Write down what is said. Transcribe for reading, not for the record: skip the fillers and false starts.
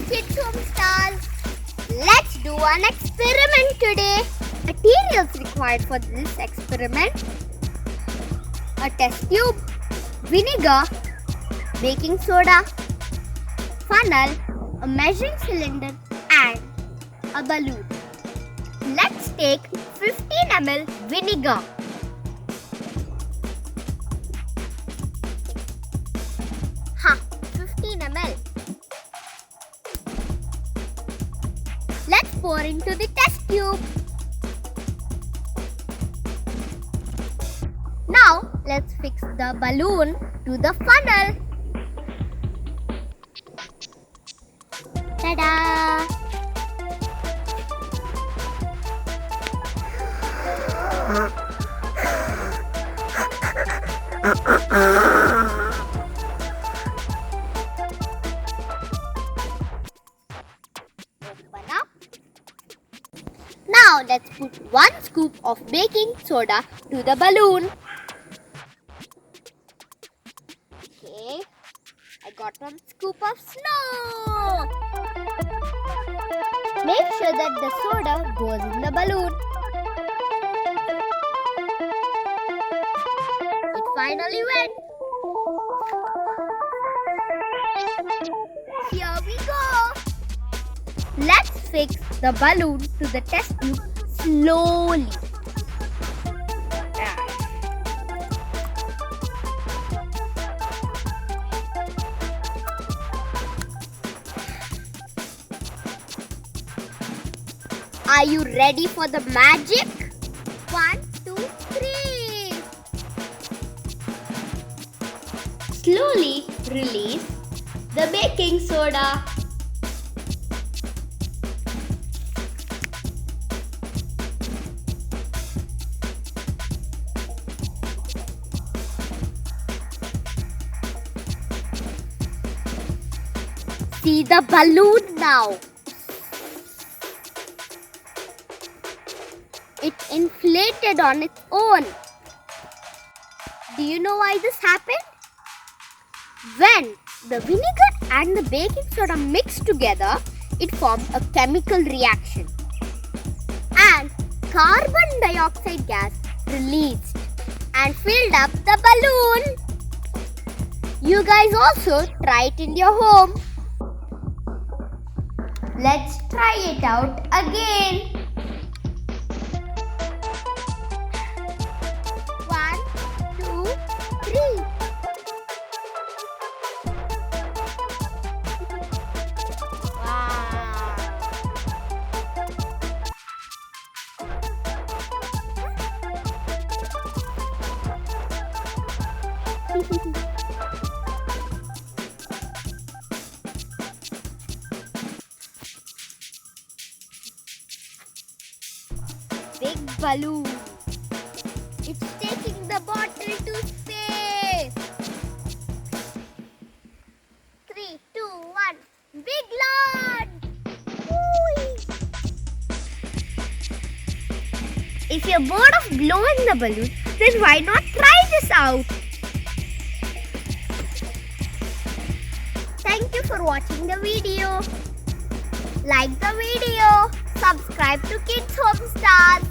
Kids Home Stars. Let's do an experiment today. Materials required for this experiment: a test tube, vinegar, baking soda, funnel, a measuring cylinder and a balloon. Let's take 15 ml vinegar. Ha, 15 ml. Let's pour into the test tube. Now, let's fix the balloon to the funnel. Ta-da! Open up. Now, let's put 1 scoop of baking soda to the balloon. Okay, I got 1 scoop of snow. Make sure that the soda goes in the balloon. It finally went. Here we go. Let's fix the balloon to the test tube slowly. Are you ready for the magic? 1, 2, 3. Slowly release the baking soda. See the balloon now. It inflated on its own. Do you know why this happened? When the vinegar and the baking soda mixed together, it formed a chemical reaction. And carbon dioxide gas released and filled up the balloon. You guys also try it in your home. Let's try it out again. 1, 2, 3. Wow. Big balloon. It's taking the bottle to space. 3, 2, 1. Big launch. Whee! If you're bored of blowing the balloon, then why not try this out? Thank you for watching the video. Like the video. Subscribe to Kids Home Stars.